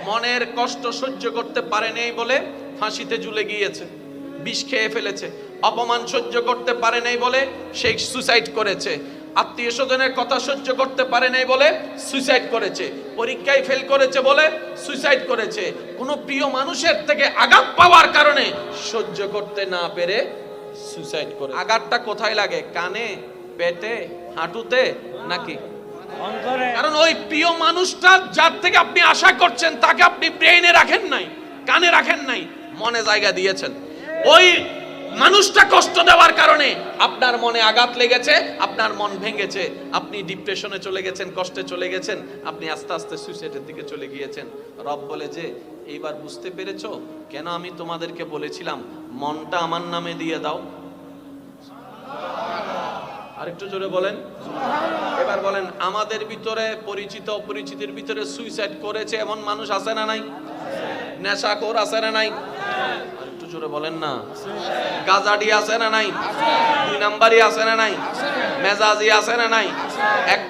মনের কষ্ট সহ্য করতে পারে নাই বলে ফাঁসিতে ঝুলে গিয়েছে, বিষ খেয়ে ফেলেছে। অপমান সহ্য করতে পারে নাই বলে সে সুসাইড করেছে। আত্মীয় স্বজনের কথা সহ্য করতে পারে নাই বলে সুইসাইড করেছে। পরীক্ষায় ফেল করেছে বলে সুইসাইড করেছে। কোনো প্রিয় মানুষের থেকে আঘাত পাওয়ার কারণে সহ্য করতে না পেরে সুইসাইড করে। আঘাতটা কোথায় লাগে? কানে, পেটে, হাঁটুতে নাকি? কারণ ওই প্রিয় মানুষটা যার থেকে আপনি আশা করছেন তাকে আপনি ব্রেইনে রাখেন নাই, কানে রাখেন নাই, মনে জায়গা দিয়েছেন। ওই মানুষটা কষ্ট দেওয়ার কারণে আপনার মনে আঘাত লেগেছে, আপনার মন ভেঙেছে, আপনি ডিপ্রেশনে চলে গেছেন, কষ্টে চলে গেছেন, আপনি আস্তে আস্তে সুইসাইডের দিকে চলে গিয়েছেন। রব বলে যে এইবার বুঝতে পেরেছো কেন আমি তোমাদেরকে বলেছিলাম মনটা আমার নামে দিয়ে দাও? আরেকটু জোরে বলেন। এবার বলেন, আমাদের ভিতরে পরিচিত অপরিচিতের ভিতরে সুইসাইড করেছে এমন মানুষ আছে না নাই? নেশাখোর আছে না নাই? আরেকটু জোরে বলেন না। গাজাডি আছে না নাই? দুই নাম্বারই আছে না নাই? মেজাজি আছে না নাই? এক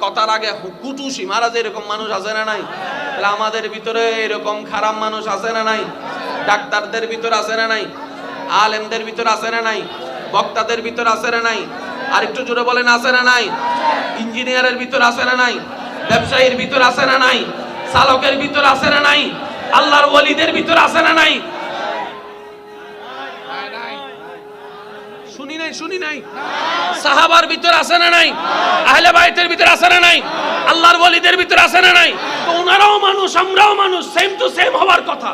কথার আগে কুটুসি মারা যে এরকম মানুষ আছে না নাই? তাহলে আমাদের ভিতরে এরকম খারাপ মানুষ আছে না নাই? ডাক্তারদের ভিতর আছে না নাই? আলেমদের ভিতর আছে না নাই? বক্তাদের ভিতর আছে না নাই? আরেকটু জোরে বলেন, আছে না নাই? ইঞ্জিনিয়ারের ভিতর আছে না নাই? ব্যবসায়ীর ভিতর আছে না নাই? চালকের ভিতর আছে না নাই? আল্লাহর ওয়ালিদের ভিতর আছে না নাই? শুনি নাই? সাহাবার ভিতর আছে না নাই? আহলে বাইতের ভিতর আছে না নাই? আল্লাহর ওয়ালিদের ভিতর আছে না নাই? তো ওনারাও মানুষ, আমরাও মানুষ, সেম টু সেম হওয়ার কথা।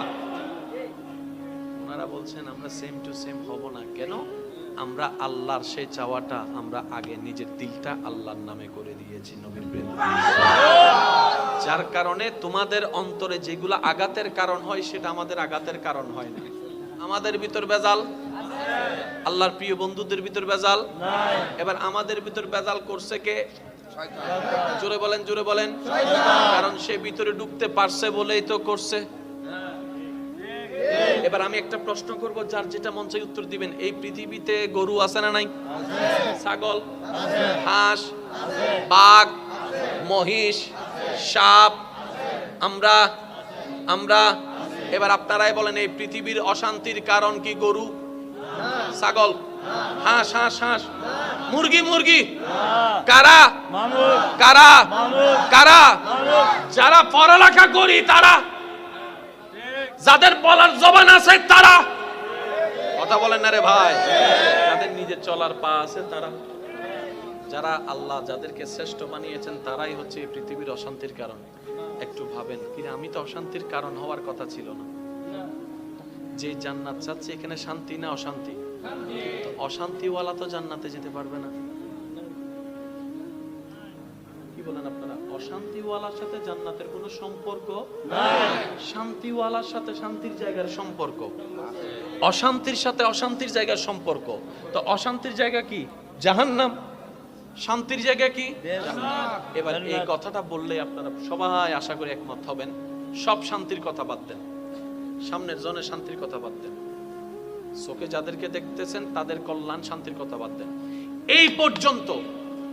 ওনারা বলছেন আমরা সেম টু সেম হব না। কেন? আমরা আল্লাহর সেই চাওয়াটা আমরা আগে নিজের দিলটা আল্লাহর নামে করে দিয়েছি, নবীর প্রেম। যার কারণে তোমাদের অন্তরে যেগুলা আঘাতের কারণ হয় সেটা আমাদের আঘাতের কারণ হয় না। আমাদের ভিতর ভেজাল, আল্লাহর প্রিয় বন্ধুদের ভিতর ভেজাল। এবার আমাদের ভিতর ভেজাল করছে কে? জোরে বলেন, জোরে বলেন। কারণ সে ভিতরে ঢুকতে পারছে বলেই তো করছে। এবার আমি একটা প্রশ্ন করব, যার যেটা মন চাই উত্তর দিবেন। এই পৃথিবীতে গরু আছে না নাই? ছাগল, হাঁস, বাঘ, মহিষ, সাপ, আমরা এবার আপনারাই বলেন, এই পৃথিবীর অশান্তির কারণ কি? গরু, ছাগল, হাঁস, মুরগি? কারা? কারা? যারা পড়ালেখা করি তারা, যাদের বলার জবান আছে তারা। কথা বলেন না রে ভাই? যাদের নিজের চলার পা আছে তারা। যারা আল্লাহ যাদেরকে শ্রেষ্ঠ বানিয়েছেন তারাই হচ্ছে এই পৃথিবীর অশান্তির কারণ। একটু ভাবেন, কিন্তু আমি তো অশান্তির কারণ হওয়ার কথা ছিল না। যে জান্নাত চাচ্ছে এখানে শান্তি না অশান্তি? তো অশান্তিওয়ালা তো জান্নাতে যেতে পারবে না। কি বলেন আপনারা? অশান্তিওয়ালার সাথে জান্নাতের কোনো সম্পর্ক নাই। শান্তিওয়ালার সাথে শান্তির জায়গার সম্পর্ক, অশান্তির সাথে অশান্তির জায়গার সম্পর্ক। তো অশান্তির জায়গা কি? জাহান্নাম। শান্তির জায়গা কি? জান্নাত। এবার এই কথাটা বললে আপনারা সবাই আশা করি একমত হবেন। সব শান্তির কথা বাদ দেন, সামনের জনের শান্তির কথা বাদ দেন, চোখে যাদেরকে দেখতেছেন তাদের কল্যাণ শান্তির কথা বাদ দেন। এই পর্যন্ত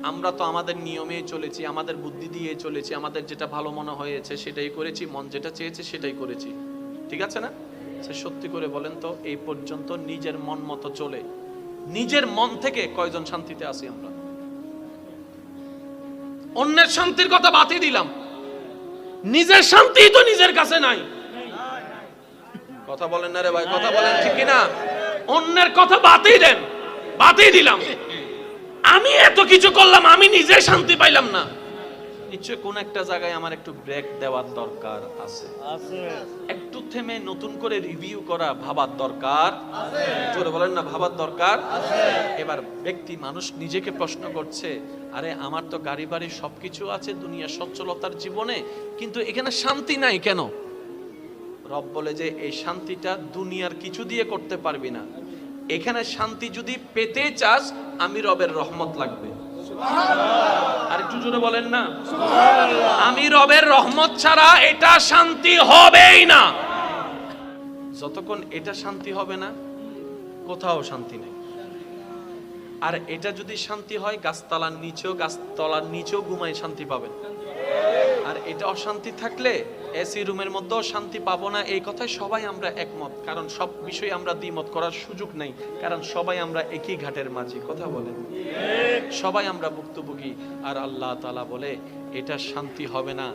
আমরা তো আমাদের নিয়মে চলেছি, আমাদের বুদ্ধি দিয়ে চলেছি, আমাদের যেটা ভালো মনে হয়েছে সেটাই করেছি, মন যেটা চেয়েছে সেটাই করেছি, ঠিক আছে না? সে সত্যি করে বলেন তো, এই পর্যন্ত নিজের মন মতো চলে নিজের মন থেকে কয়জন শান্তিতে আছি আমরা? অন্যের শান্তির কথা বাতিল দিলাম, নিজের শান্তি তো নিজের কাছে নাই। কথা বলেন না রে ভাই? কথা বলেন ঠিক কিনা? অন্যের কথা বাতিল দেন, বাতিল দিলাম। আমি এত কিছু করলাম, আমি নিজে শান্তি পাইলাম না। নিশ্চয় কোন একটা জায়গায় আমার একটু ব্রেক দেওয়ার দরকার আছে, একটু থেমে নতুন করে রিভিউ করা, ভাবার দরকার আছে। জোরে বলেন না, ভাবার দরকার আছে। এবার ব্যক্তি মানুষ নিজেকে প্রশ্ন করছে, আরে আমার তো গাড়ি বাড়ি সবকিছু আছে দুনিয়ার সচ্ছলতার জীবনে, কিন্তু এখানে শান্তি নাই কেন? রব বলে যে এই শান্তিটা দুনিয়ার কিছু দিয়ে করতে পারবি না। এখানে শান্তি যদি পেতে চাস, আমি রবের রহমত লাগবে। আর একটু জোরে বলেন না, আমি রবের রহমত ছাড়া এটা শান্তি হবেই না। যতক্ষণ এটা শান্তি হবে না, কোথাও শান্তি নেই। আর এটা যদি শান্তি হয়, গাছতলার নিচেও ঘুমায় শান্তি পাবেন। আর এটা অশান্তি থাকলে এসি রুমের মধ্যেও শান্তি পাবো না, এই কথায় সবাই আমরা একমত। কারণ সব বিষয়ে আমরা দ্বিমত করার সুযোগ নেই, কারণ সবাই আমরা একই ঘাটের মাঝি। কথা বলেন, সবাই আমরা ভুক্তভোগী। আর আল্লাহ তাআলা বলে এটা শান্তি হবে না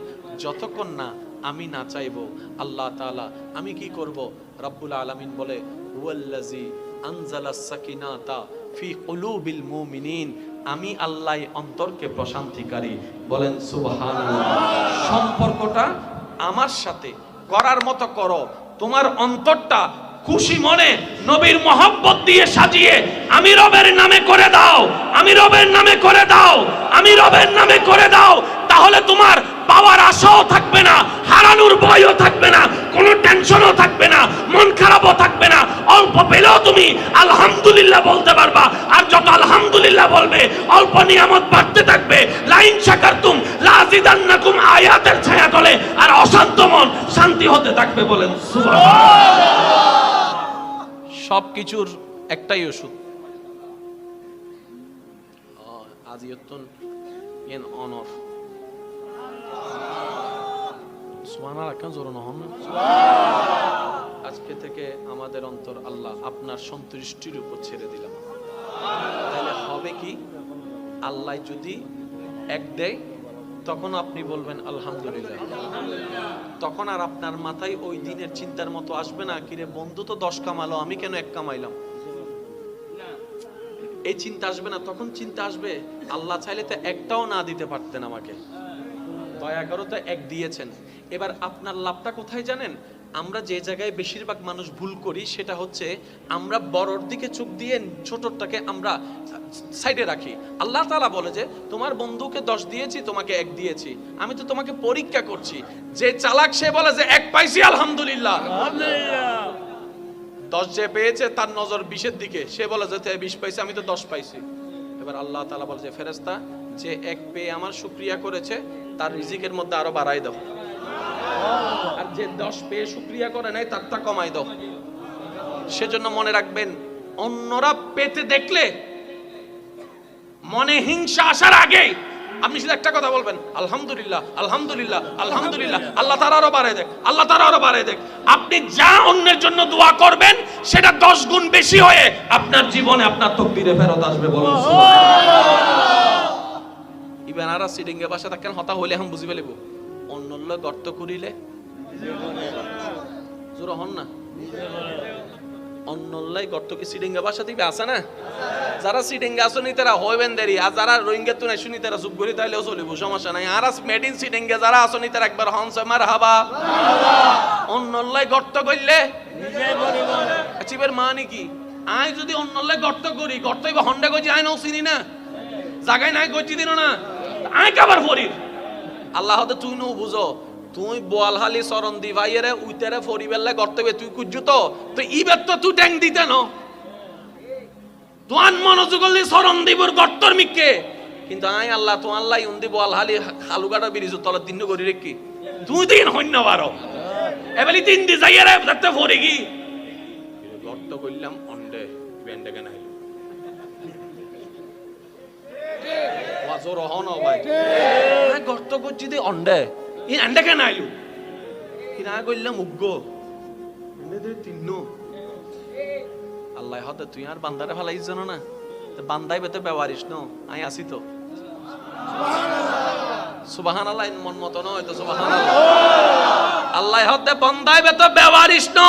যতক্ষণ না আমি না চাইবো। আল্লাহ তাআলা আমি কি করব? রব্বুল আলামিন বলে ওয়াল্লাযী আনজালাস সাকিনাতা ফি কুলুবিল মুমিনিন, আমি আল্লাহ অন্তরকে প্রশান্তিকারী। বলেন সুবহানাল্লাহ। সম্পর্কটা আমার সাথে করার মতো করো, তোমার অন্তরটা খুশি মনে নবীর মহব্বত দিয়ে সাজিয়ে আমি রবের নামে করে দাও, আমি রবের নামে করে দাও, আমি রবের নামে করে দাও। তাহলে তোমার পাওয়ার আশাও থাকবে না, হারানোর ভয়ও থাকবে না, কোনো টেনশনও থাকবে না, মন খারাপও থাকবে না। অল্প পেলেও তুমি আলহামদুলিল্লাহ বলতে পারবা। আর যত আলহামদুলিল্লাহ বলবে অল্প নিয়ামত বাড়তে থাকবে। লাইন শাকারতুম লাযিদান্নাকুম আয়াতের ছায়া তলে আর অশান্ত মন শান্তি হতে থাকবে। বলেন সুবহানাল্লাহ। সবকিছুর একটাই ওষুধ, আজিয়তুন ইন অনর। সুবহানাল্লাহ, কেন জোরে না হন? আজকে থেকে আমাদের অন্তর আল্লাহ আপনার সন্তুষ্টির উপর ছেড়ে দিলাম। তাহলে হবে কি? আল্লাহ যদি এক দেয় তখন আপনি বলবেন আলহামদুলিল্লাহ। তখন আর আপনার মাথায় ওই দিনের চিন্তার মতো আসবে না, কিরে বন্ধু তো 10 কামালো, আমি কেন 1 কামাইলাম, এই চিন্তা আসবে না। তখন চিন্তা আসবে আল্লাহ চাইলে তো একটাও না দিতে পারতেন আমাকে, দয়া করে তো 1 দিয়েছেন। এবার আপনার লাভটা কোথায় জানেন? আমরা যে জায়গায় বেশিরভাগ মানুষ ভুল করি সেটা হচ্ছে আমরা বড়র দিকে চোখ দিয়ে ছোটটাকে আমরা সাইডে রাখি। আল্লাহ তাআলা বলে যে তোমার বন্ধুকে 10 দিয়েছি, তোমাকে 1 দিয়েছি, আমি তো তোমাকে পরীক্ষা করছি। যে চালাক সে বলে যে 1 পাইছি আলহামদুলিল্লাহ, 10 যে পেয়েছে তার নজর 20-এর দিকে, সে বলে যে 20 পাইছি, আমি তো 10 পাইছি। এবার আল্লাহ তাআলা বলে যে ফেরেশতা যে 1 পেয়ে আমার শুকরিয়া করেছে তার রিজিকের মধ্যে আরো বাড়াই দাও, আর যে 10 পেয়ে শুকরিয়া করে নাই তারটা কমাই দাও। সেজন্য মনে রাখবেন, অন্যরা পেতে দেখলে মনে হিংসা আসার আগে আপনি শুধু একটা কথা বলবেন আলহামদুলিল্লাহ, আলহামদুলিল্লাহ, আলহামদুলিল্লাহ, আল্লাহ তাআলা আরো বাড়ায় দেখ, আল্লাহ তাআলা আরো বাড়ায় দেখ। আপনি যা অন্যের জন্য দোয়া করবেন সেটা 10 গুণ বেশি হয়ে আপনার জীবনে আপনার তকদিরে ফেরত আসবে। বলুন সুবহানাল্লাহ। ইবেন আরা সিডিংয়ে বাসা থাকেন হতা হইলে এখন বুঝিবে লাগবো অন্যল্য গর্ত করিলে জোর হন না, অন্যল্লাই গর্ত কি সিডিংয়ে বাসা দিবে আছে না? যারা সিডিংয়ে আসনি তারা হইবেন দেরি, আর যারা রোহিঙ্গা তো নাই শুনি তারা চুপ করি তাইলেও চলিব, সমস্যা নাই। আর মেড ইন সিডিংয়ে যারা আসনি তারা একবার হনস মারহাবা। অন্যল্লাই গর্ত করলে চিবের মানে কি? আই যদি অন্যল্লাই গর্ত করি, গর্ত হইবা হন্ডা কইছি আই নাও চিনি না, জায়গায় নাই কইছি দিন না, আই কাবার ফরি। আল্লাহ হতে তুই নো বুঝো, তুই বোয়ালহালি চরণ দি ভাইয়েরে উইতেরে ফরিবেললে গর্তবে তুই কুজ্জু তো তুই ইবের তো তুই ট্যাং দিতে ন তুয়ান মনোযোগলি চরণ দিবর গর্তর মিকে। কিন্তু আই আল্লাহ তো আল্লাহ উন্দি বোয়ালহালি খালুগাটা বিরিজু তলে দিন করি রে কি তুই দিন হইন্য বারো এবেলি 3 দি যাইয়েরে দেখতে ফরি কি গর্ত কইলাম অন্ডে বেন্ডে কেন আইলো ওয়াজো রহন ভাই গর্ত করছি দে অন্ডে ই আন্ডে কেন আইলো কি না কইলাম উগ্গো এনে তিন্ন আল্লাহ হতে তুই আর বান্দারে ফেলাইছ জানো না, বান্দাই বেতে ব্যবহারিস ন, আই আসি তো সুবহানাল্লাহ। মন মতো নয় তো সুবহানাল্লাহ। আল্লাহ হতে বান্দাই বেতে ব্যবহারিস ন,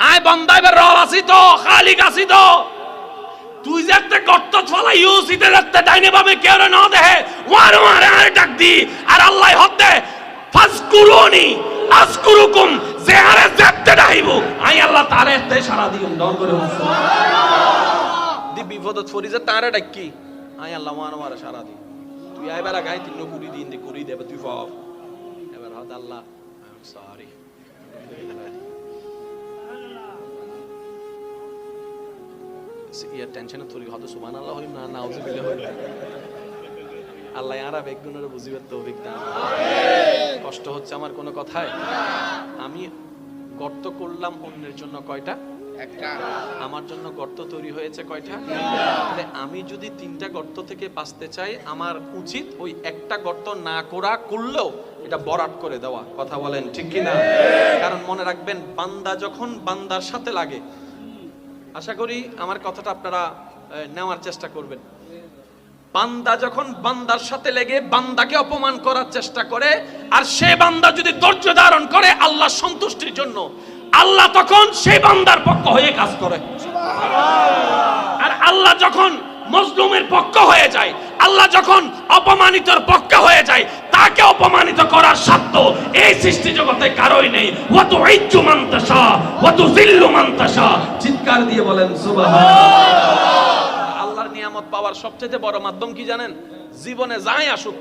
আই বান্দাই বে রব আসি তো, খালিক আসি তো। তুই যেতে গর্ত ফলা ইউসিতে যেতে ডাইনে বামে কেউ না দেখে ওয়ার ওয়ার আর ডাক দি। আর আল্লাহ হতে ফাজকুরুনি আজকুরুকুম যেহারে যেতে ডাইবো আই আল্লাহ তারে তে সারা দিম দর করে সুবহানাল্লাহ। দি বিপদত ফরি যে তারে ডাকি আই আল্লাহ ওয়ার ওয়ার সারা দি। তুই আইবার গায় তিন কুড়ি দিন দি কুড়ি দেবে তুই ফাও এবার হদ আল্লাহ আই এম সরি ইয়ার টেনশনে তোর হয়তো সুবহানাল্লাহ হইম না নাউজুবিল্লাহ হইম। আল্লাহ আরা বেগুনের বুঝিবে তৌফিক দান। কষ্ট হচ্ছে আমার কোনো কথায়? আমি গর্ত করলাম অন্যের জন্য কয়টা? একটা। আমার জন্য গর্ত তৈরি হয়েছে কয়টা? তাহলে আমি যদি 3টা গর্ত থেকে বাঁচতে চাই, আমার উচিত ওই একটা গর্ত না করলেও এটা বরাট করে দেওয়া। কথা বলেন ঠিক কি না? কারণ মনে রাখবেন, বান্দা যখন বান্দার সাথে লাগে, আশা করি আমার কথাটা আপনারা নেওয়ার চেষ্টা করবেন। বান্দা যখন বান্দার সাথে লেগে বান্দাকে অপমান করার চেষ্টা করে, আর সে বান্দা যদি ধৈর্য ধারণ করে আল্লাহর সন্তুষ্টির জন্য, আল্লাহ তখন সেই বান্দার পক্ষ হয়ে কাজ করে। আর আল্লাহ যখন মজলুমের পক্ষ হয়ে যায়, আল্লাহ যখন অপমানিতর পক্ষ হয়ে যায়, তাকে অপমানিত করার সাধ্য এই সৃষ্টি জগতে কারোই নেই। ওয়া তুইজ্জু মান তাশা ওয়া তুযিল্লু মান তাশা। চিৎকার দিয়ে বলেন সুবহানাল্লাহ। আল্লাহর নিয়ামত পাওয়ার সবচেয়ে বড় মাধ্যম কি জানেন? জীবনে যাই আসুক,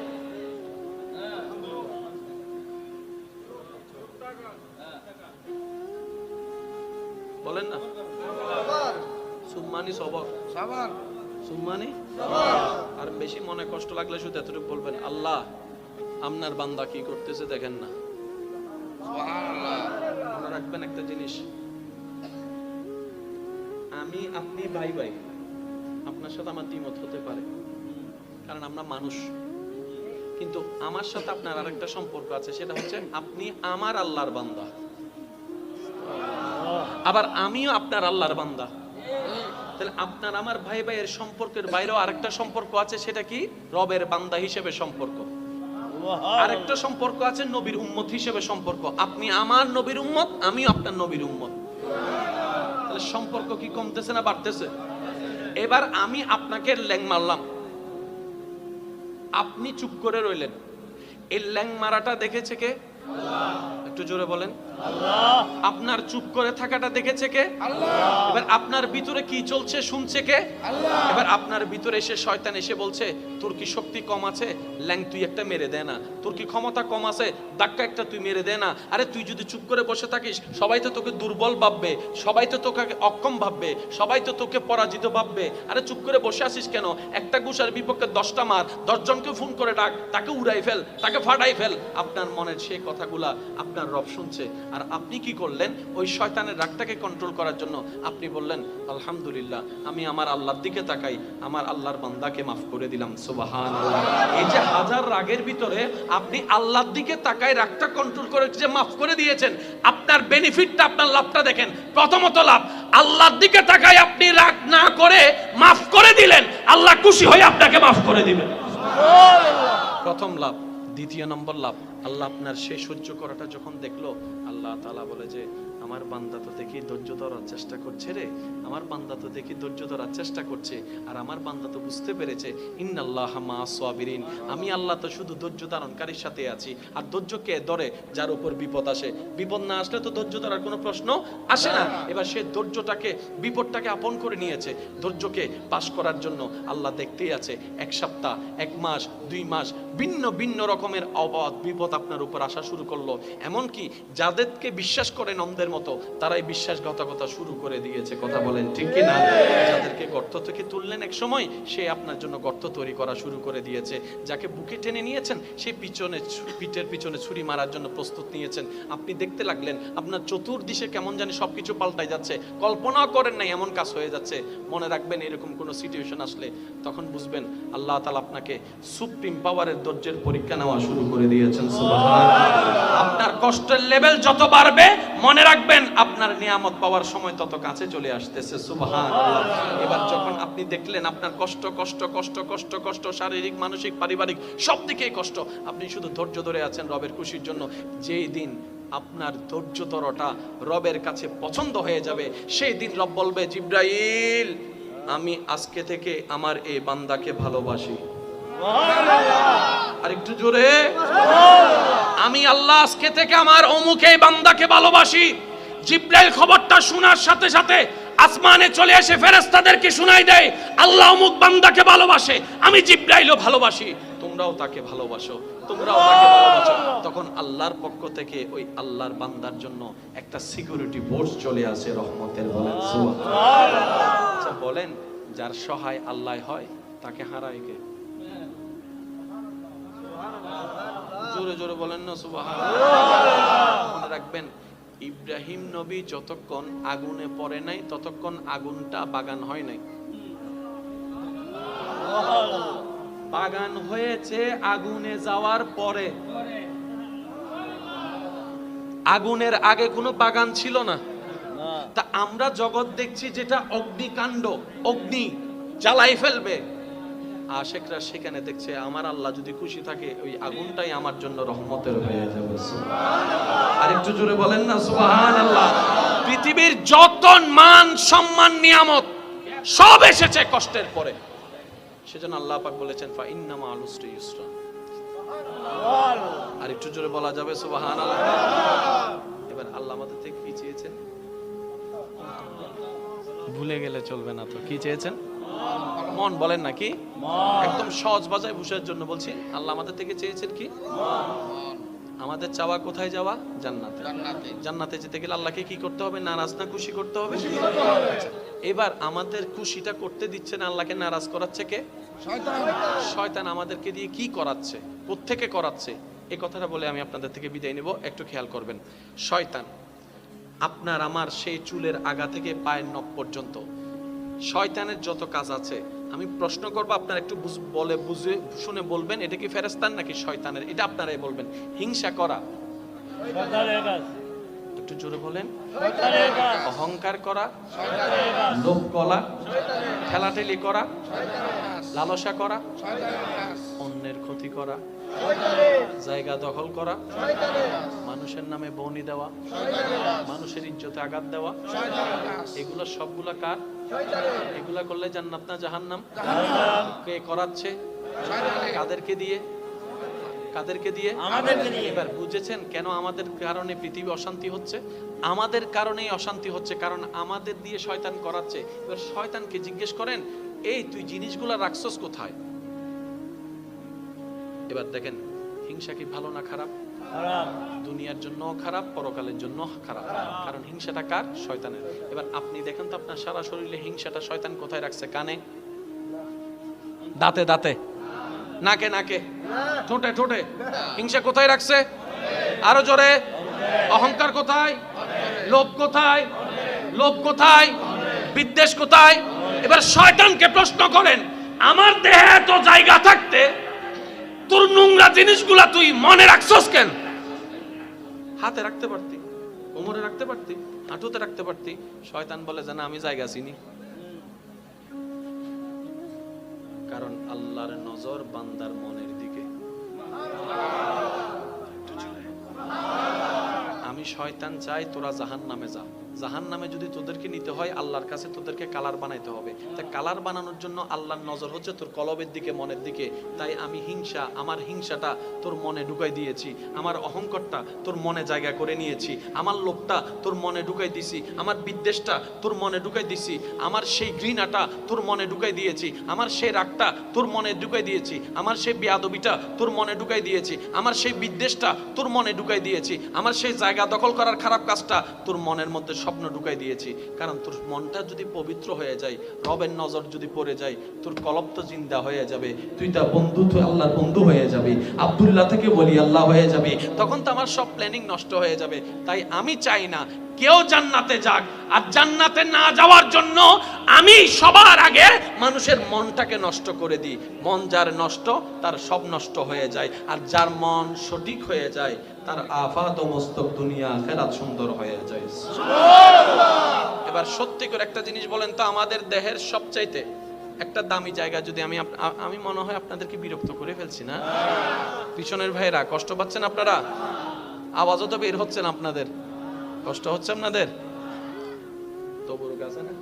বলেন না, সুম্মানি সবর, সাবান সুম্মানি। আর বেশি মনে কষ্ট লাগলে শুধু এতটুকু বলবেন, আল্লাহ আপনার বান্দা কি করতেছে দেখেন না। সুবহানাল্লাহ। মনে রাখবেন একটা জিনিস, আমি আপনি ভাই ভাই, আপনার সাথে আমার দ্বিমত হতে পারে, কারণ আমরা মানুষ। কিন্তু আমার সাথে আপনার আরেকটা সম্পর্ক আছে, সেটা হচ্ছে আপনি আমার আল্লাহর বান্দা, আবার আমিও আপনার আল্লাহর বান্দা। তাহলে আপনার আমার ভাই ভাইয়ের সম্পর্কের বাইরেও আরেকটা সম্পর্ক আছে, সেটা কি? রবের বান্দা হিসেবে সম্পর্ক। আরেকটা সম্পর্ক আছে নবীর উম্মত হিসেবে সম্পর্ক। আপনি আমার নবীর উম্মত, আমিও আপনার নবীর উম্মত। তাহলে সম্পর্ক কি কমতেছে না বাড়তেছে? এবার আমি আপনাকে ল্যাং মারলাম, আপনি চুপ করে রইলেন, এই ল্যাং মারাটা দেখেছে কে? একটু জোরে বলেন। আপনার চুপ করে থাকাটা দেখেছে কে? এবার আপনার ভিতরে কি চলছে শুনছে কে? এবার আপনার ভিতরে এসে শয়তান এসে বলছে, তোর কি শক্তি কম আছে, ল্যাং তুই একটা মেরে দে না, তোর কি ক্ষমতা কম আছে, ধাক্কা একটা তুই মেরে দে না। আরে তুই যদি চুপ করে বসে থাকিস, সবাই তো তোকে দুর্বল ভাববে, সবাই তো তোকে অক্ষম ভাববে, সবাই তো তোকে পরাজিত ভাববে। আরে চুপ করে বসে আসিস কেন? একটা গুসার বিপক্ষে 10টা মার, 10 জনকে ফোন করে ডাক, তাকে উড়াই ফেল, তাকে ফাটাই ফেল। আপনার মনের সেই কথাগুলা আপনার রব শুনছে। আর আপনি কি করলেন? ওই শয়তানের রাগটাকে কন্ট্রোল করার জন্য আপনি বললেন, আলহামদুলিল্লাহ, আমি আমার আল্লাহর দিকে তাকাই, আমার আল্লাহর বান্দাকে মাফ করে দিলাম। সুবহানাল্লাহ। এই যে হাজার রাগের ভিতরে আপনি আল্লাহর দিকে তাকাই রাগটা কন্ট্রোল করে যে মাফ করে দিয়েছেন, আপনার বেনিফিটটা, আপনার লাভটা দেখেন। প্রথমত লাভ, আল্লাহর দিকে তাকাই আপনি রাগ না করে মাফ করে দিলেন, আল্লাহ খুশি হয়ে আপনাকে মাফ করে দিবেন। প্রথম লাভ। দ্বিতীয় নম্বর লাভ, আল্লাহ আপনার সেই সহ্য করাটা যখন দেখলো, আল্লাহ তাআলা বলে যে আমার বান্দা তো দেখি ধৈর্য ধরার চেষ্টা করছে রে, আমার বান্দা তো দেখি ধৈর্য ধরার চেষ্টা করছে, আর আমার বান্দা তো বুঝতে পেরেছে ইন্নাল্লাহা মা'আস সাবিরিন, আমি আল্লাহ তো শুধু ধৈর্য ধারণকারীর সাথে আছি। আর ধৈর্যকে ধরে যার উপর বিপদ আসে, বিপদ না আসলে তো ধৈর্য ধরার কোনো প্রশ্ন আসে না। এবার সে ধৈর্যটাকে, বিপদটাকে আপন করে নিয়েছে। ধৈর্যকে পাশ করার জন্য আল্লাহ দেখতেই আছে, 1 সপ্তাহ, 1 মাস, 2 মাস, ভিন্ন ভিন্ন রকমের বিপদ আপনার উপর আসা শুরু করলো। এমনকি যাদেরকে বিশ্বাস করেন অন্ধের মতো, তারাই বিশ্বাসঘাতকতা শুরু করে দিয়েছে। কথা বলেন ঠিক কি না? যাদেরকে গর্ত থেকে তুললেন এক সময়, সে আপনার জন্য গর্ত তৈরি করা শুরু করে দিয়েছে। যাকে বুকে টেনে নিয়েছেন, সে পিঠের পিছনে ছুরি মারার জন্য প্রস্তুত নিয়েছেন। আপনি দেখতে লাগলেন আপনার চতুর্দিশে কেমন জানি সবকিছু পাল্টাই যাচ্ছে, কল্পনাও করেন নাই এমন কাজ হয়ে যাচ্ছে। মনে রাখবেন, এরকম কোন সিচুয়েশন আসলে তখন বুঝবেন আল্লাহ তাআলা আপনাকে সুপ্রিম পাওয়ারের ধৈর্যের পরীক্ষা নেওয়া শুরু করে দিয়েছেন। সুবহানাল্লাহ। আপনার কষ্টের লেভেল যত বাড়বে, মনে রাখবেন আপনার নিয়ামত পাওয়ার সময় তত কাছে চলে আসতেছে। সুবহানাল্লাহ। এবার যখন আপনি দেখলেন আপনার কষ্ট কষ্ট কষ্ট কষ্ট কষ্ট, শারীরিক, মানসিক, পারিবারিক সব দিকেই কষ্ট, আপনি শুধু ধৈর্য ধরে আছেন রবের খুশির জন্য। যেই দিন আপনার ধৈর্য ধরাটা রবের কাছে পছন্দ হয়ে যাবে, সেই দিন রব বলবে, জিবরাইল, আমি আজকে থেকে আমার এই বান্দাকে ভালোবাসি। আর একটু জোরে, আমি আল্লাহ আজকে থেকে আমার অমুক এই বান্দাকে ভালোবাসি। জিবরাইল খবরটা শোনার সাথে সাথে আসমানে চলে এসে ফেরেশতাদেরকে শোনাই দেয়, আল্লাহ অমুক বান্দাকে ভালোবাসে, আমি জিবরাইলও ভালোবাসি, তোমরাও তাকে ভালোবাসো, তোমরাও তাকে ভালোবাসো। তখন আল্লাহর পক্ষ থেকে ওই আল্লাহর বান্দার জন্য একটা সিকিউরিটি ফোর্স চলে আসে রহমতের। বলেন সুবহানাল্লাহ। আচ্ছা বলেন, যার সহায় আল্লাহ হয় তাকে হারায় কে? জোরে জোরে বলেন না সুবহানাল্লাহ। মনে রাখবেন, ইব্রাহিম নবী যতক্ষণ আগুনে পড়ে নাই ততক্ষণ আগুনটা বাগান হয় নাই। বাগান হয়েছে আগুনে যাওয়ার পরে। আগুনের আগে কোনো বাগান ছিল না। তা আমরা জগৎ দেখছি যেটা অগ্নিকাণ্ড, অগ্নি জ্বালাই ফেলবে, আশেকরা সেখানে দেখছে আমার আল্লাহ যদি খুশি থাকে ওই আগুনটাই আমার জন্য রহমতের হয়ে যাবে। আর একটু জোরে বলেন না সুবহানাল্লাহ। পৃথিবীর যত মান সম্মান নিয়ামত সব এসেছে কষ্টের পরে। সেজন্য আল্লাহ পাক বলেছেন ফা ইন্না মা'আল উসরি ইউসরা। আর একটু জোরে বলা যাবে সুবহানাল্লাহ। এবার আল্লাহ আমাদের থেকে কি চেয়েছেন ভুলে গেলে চলবে না তো। কি চেয়েছেন? মন বলেন না কি? একদম সহজ ভাষায় বুঝার জন্য বলছি, আল্লাহ আমাদের থেকে চেয়েছেন কি? আমাদের চাওয়া কোথায় যাওয়া? জান্নাতে। জান্নাতে যেতে গেলে আল্লাহকে কি করতে হবে? নারাজ না খুশি করতে হবে? এবার আমাদের খুশিটা করতে দিচ্ছে না, আল্লাহকে নারাজ করাচ্ছে কে? শয়তান। শয়তান আমাদেরকে দিয়ে কি করাচ্ছে, কোত্থেকে করাচ্ছে? এই কথাটা বলে আমি আপনাদের থেকে বিদায় নেব। একটু খেয়াল করবেন, শয়তান আপনার আমার সেই চুলের আগা থেকে পায়ের নখ পর্যন্ত শয়তানের যত কাজ আছে, আমি প্রশ্ন করবো, আপনারা একটু বলে বুঝে শুনে বলবেন এটা কি ফেরেশতার নাকি শয়তানের, এটা আপনারাই বলবেন। হিংসা করা শয়তানের কাজ, একটু জোরে বলেন। শয়তানের কাজ। অহংকার করা শয়তানের কাজ। লোভ করা শয়তানের কাজ। ঠেলাঠেলি করা শয়তানের কাজ। লালসা করা শয়তানের কাজ। অন্যের ক্ষতি করা শয়তানের কাজ। জায়গা দখল করা শয়তানের কাজ। মানুষের নামে বউনি দেওয়া শয়তানের কাজ। মানুষের ইজ্জতে আঘাত দেওয়া শয়তানের কাজ। এগুলো সবগুলা কার? শয়তানের। এগুলা করলে জান্নাত না জাহান্নাম? জাহান্নাম। কে করাচ্ছে? শয়তান। কাদেরকে দিয়ে? কাদেরকে দিয়ে? আমাদেরকে দিয়ে। এবার বুঝেছেন কেন আমাদের কারণে পৃথিবী অশান্তি হচ্ছে? আমাদের কারণেই অশান্তি হচ্ছে, কারণ আমাদের দিয়ে শয়তান করাচ্ছে। এবার শয়তানকে জিজ্ঞেস করেন, এই তুই জিনিসগুলা রাখছস কোথায়? এবার দেখেন হিংসা কি ভালো না খারাপ? খারাপ। দুনিয়ার জন্য খারাপ, পরকালের জন্য খারাপ, কারণ হিংসাটা কার? শয়তানের। এবার আপনি দেখেন তো আপনার সারা শরীরে হিংসাটা শয়তান কোথায় রাখছে? কানে, দাঁতে দাঁতে, নাকে নাকে, ঠোঁটে ঠোঁটে। হিংসা কোথায় রাখছে? আরো জোরে। অহংকার কোথায়? লোভ কোথায়? লোভ কোথায়? বিদ্বেষ কোথায়? এবার শয়তানকে প্রশ্ন করেন, আমার দেহে এত জায়গা থাকতে তোর নোংরা জিনিসগুলা তুই মনে রাখছস কেন? হাতে রাখতে পারতি, কোমরে রাখতে পারতি, হাঁটুতে রাখতে পারতি। শয়তান বলে জানা আমি জায়গা চিনি, কারণ আল্লাহর নজর বান্দার মনের দিকে। আমি শয়তান চাই তোরা জাহান্নামে যা। জাহান্নামে যদি তোদেরকে নিতে হয় আল্লাহর কাছে তোদেরকে কালার বানাইতে হবে। তাই কালার বানানোর জন্য আল্লাহর নজর হচ্ছে তোর কলবের দিকে, মনের দিকে। তাই আমি হিংসা, আমার হিংসাটা তোর মনে ঢুকাই দিয়েছি, আমার অহংকারটা তোর মনে জায়গা করে নিয়েছি, আমার লোভটা তোর মনে ঢুকাই দিছি, আমার বিদ্বেষটা তোর মনে ঢুকাই দিছি, আমার সেই ঘৃণাটা তোর মনে ঢুকাই দিয়েছি, আমার সেই রাগটা তোর মনে ঢুকাই দিয়েছি, আমার সেই বেয়াদবিটা তোর মনে ঢুকাই দিয়েছি, আমার সেই বিদ্বেষটা তোর মনে ঢুকাই দিয়েছি, আমার সেই জায়গা দখল করার খারাপ কাজটা তোর মনের মধ্যে স্বপ্ন ঢুকাই দিয়েছি। কারণ তোর মনটা যদি পবিত্র হয়ে যায়, রবের নজর যদি পড়ে যায়, তোর কলব তো জিন্দা হয়ে যাবে, তুই তার বন্ধু, তুই আল্লাহর বন্ধু হয়ে যাবে, আব্দুল্লাহ থেকে বলি আল্লাহ হয়ে যাবে। তখন তো আমার সব প্ল্যানিং নষ্ট হয়ে যাবে। তাই আমি চাই না কেউ জান্নাতে যাক, আর জান্নাতে না যাওয়ার জন্য আমি সবার আগে মানুষের মনটাকে নষ্ট করে দিই। মন যার নষ্ট তার সব নষ্ট হয়ে যায়, আর যার মন সঠিক হয়ে যায় তার আফাত ও মস্তক দুনিয়া আখিরাত সুন্দর হয়ে যায়। এবার সত্যি করে একটা জিনিস বলেন তো, আমাদের দেহের সবচাইতে একটা দামি জায়গা যদি আমি মনে হয় আপনাদেরকে বিরক্ত করে ফেলছি না? পিছনের ভাইরা কষ্ট পাচ্ছেন আপনারা? আওয়াজও তো বের হচ্ছে না আপনাদের, কষ্ট হচ্ছে আপনাদের? তবুর আছে না?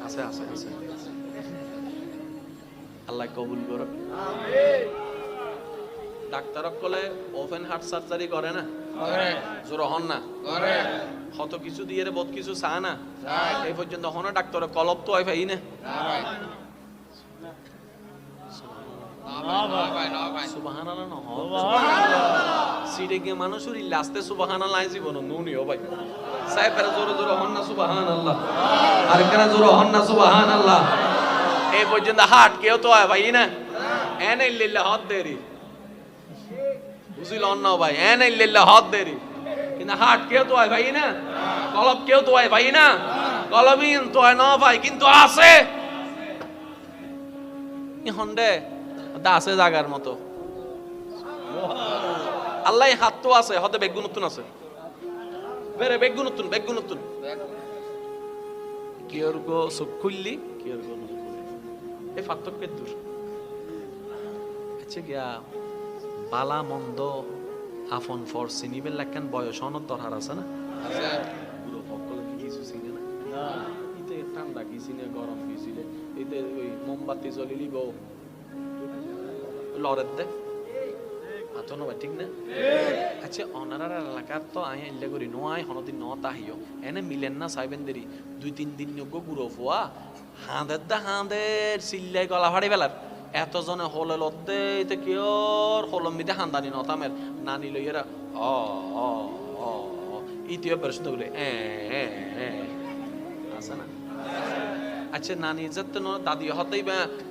আছে আছে আছে। আল্লাহ কবুল করুন। ডাক্তার কলে ওপেন হার্ট সার্জারি করে না? জোর হন না? কত কিছু দিয়ে রে, বহুত কিছু চা না, এই পর্যন্ত হন ডাক্তার কলব তো হয় ভাই না। সুবহানাল্লাহ না সিটে গিয়ে মানুষের লাস্টে সুবহানাল্লাহ জীবন নুনিও ভাই সাহেবের জোরে জোরে হন না সুবহানাল্লাহ, আর কেনা জোরে হন না সুবহানাল্লাহ। এই পর্যন্ত হাট কেউ তো হয় ভাই না, এনে লিল্লাহ হদ দেরি বুঝিল অন্য ভাই, এনে লিল্লাহ হদ দেরি কিন্তু হাট কেউ তো হয় ভাই না, কলব কেউ তো হয় ভাই না, কলবিন তো হয় না ভাই, কিন্তু আছে হন্ডে আছে জাগার মতো। আল্লাহ হাত তো আছে, হতে বেগুন নতুন আছে, বেরে বেগুন নতুন কি ওর গো চোখ খুললি, কি ওর গো এই পার্থক্য দূর। আচ্ছা গিয়া বালা মন্দ আফন ফর চিনিবেল লাগান বয়স অনত দরকার আছে না? পুরো সকলে কি কিছু চিনে না, ইতে ঠান্ডা কি চিনে, গরম কি চিনে, এতে ওই মোমবাতি জ্বলি লিব লড়ের দে আতনো ঠিক না? আচ্ছা অনারার এলাকার তো আই ইল্লা করি নোয়াই হনদিন ন তাহিও এনে মিলেন না সাইবেন দেরি 2-3 দিন যোগ্য গুরো ফোয়া হাঁদের চিল্লাই গলা ফাড়ি বেলার এতজনে হলে লদ্দে এতে কিয়র হলমিতে হান্দানি নতামের নানি লইয়েরা অ অ অ ইতিও প্রশ্ন গুলো আছে না? আচ্ছা নানি যেতে দাদি হতেই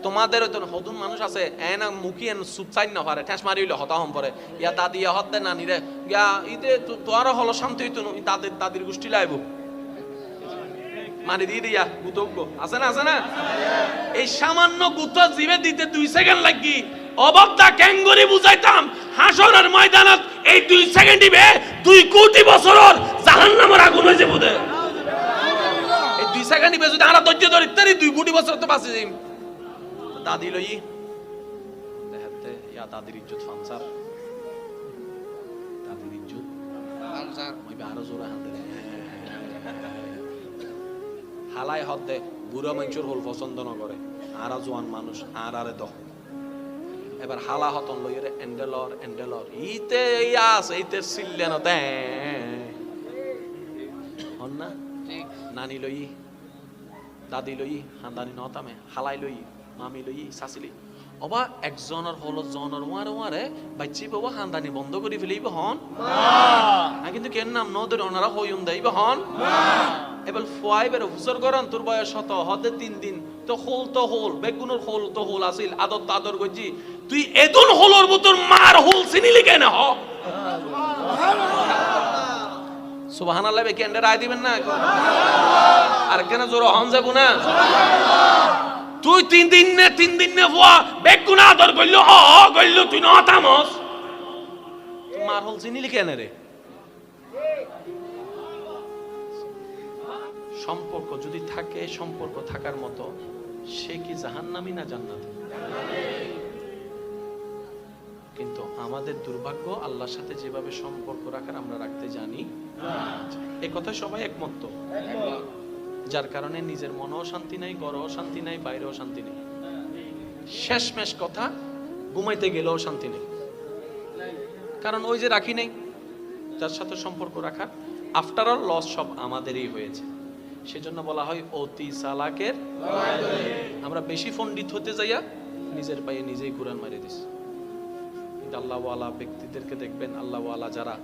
তোমাদের হদুন মানুষ আছে এনা মুখি এন সুপসাইন না পারে ঠেস মারিলে হতা হম পরে ইয়া দাদি হতে নানি রে ইয়া ইতে তোর হলো শান্তি হইতো তাদের দাদির গোষ্ঠী লাইব মারি দিয়ে দিয়া গুতজ্ঞ আছে না? এই সামান্য গুত জিবে দিতে 2 সেকেন্ড লাগি অবক্তা ক্যাঙ্গরি বুঝাইতাম হাসরের ময়দানত এই 2 সেকেন্ড দিবে 2 কোটি বছরের জাহান্নামের আগুন হইছে বুদে। এই 2 সেকেন্ড দিবে যদি আমরা ধৈর্য ধরি তারি 2 কোটি বছর তো বাঁচে যাইম। দাদি লই দেখতে ইয়া দাদির ইজ্জত ফানসার, দাদির ইজ্জত ফানসার মই আরো জোরে হাতে হালাই হতে বুড়া মানুষের হল পছন্দ না করে আর জোয়ান মানুষ আর আরে দহ এবার হালা হতন লইরে এন্ডেলর ইতে ইয়াস ইতে সিল্লেন দে হন না নানি লই দাদি লই হান্দানি নতামে হালাই লই মামি লই সাসিলি অবা একজনের হলো জনের ওয়ারে বাচ্চি বাবা হান্দানি বন্ধ করে ফেলিব হন না কিন্তু কেন নাম নদের ওনারা হইম দেইব হন এবার ফুয়াইবের হুজুর গরন তোর বয়স হতে 3 দিন তো হোল বেগুনের হোল আসিল আদর গজি তুই এদুন হোলর বুতর মার হোল চিনিলি কেন হ সুবহানাল্লাহ বে কেন রায় দিবেন না আর কেন জোর হন যাব না তুই 3 দিন নে ফুয়া বেগুন আদর কইলো কইলো তুই না তামস মার হোল চিনিলি কেন রে? সম্পর্ক যদি থাকে, সম্পর্ক থাকার মতো, সে কি জাহান্নামী না জান্নাতি? কিন্তু আমাদের দুর্ভাগ্য আল্লাহর সাথে যেভাবে সম্পর্ক রাখার আমরা রাখতে জানি এ কথা সবাই একমত তো, যার কারণে নিজের মনেও শান্তি নাই, ঘরেও শান্তি নাই, বাইরেও শান্তি নেই, শেষমেশ কথা ঘুমাইতে গেলেও শান্তি নেই, কারণ ওই যে রাখি নেই যার সাথে সম্পর্ক রাখার। আফটার অল লস সব আমাদেরই হয়েছে। সেজন্য বলা হয় অতি চালাকের। আমরা বেশি পণ্ডিত হতে যাইয়া নিজের পায়ে নিজেই কুরআন মারিয়ে দিস। কিন্তু আল্লাহওয়ালা ব্যক্তিদেরকে দেখবেন, আল্লাহওয়ালা যারা,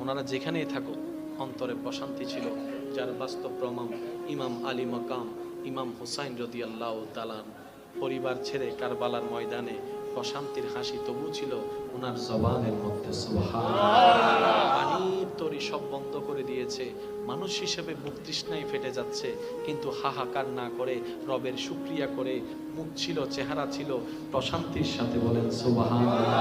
ওনারা যেখানেই থাকুক অন্তরে প্রশান্তি ছিল। যার বাস্তব প্রমাণ ইমাম আলী মাকাম ইমাম হুসাইন রাদিয়াল্লাহু তাআলা পরিবার ছেড়ে কারবালার ময়দানে প্রশান্তির হাসি তবু ছিল ওনার জবানের মধ্যে। সুবহানাল্লাহ। পানির তরি সব বন্ধ করে দিয়েছে, মানুষ হিসেবে বুক তৃষ্ণায় ফেটে যাচ্ছে, কিন্তু হাহাকার না করে রবের শুকরিয়া করে মুখ ছিল, চেহারা ছিল প্রশান্তির সাথে। বলেন সুবহানাল্লাহ।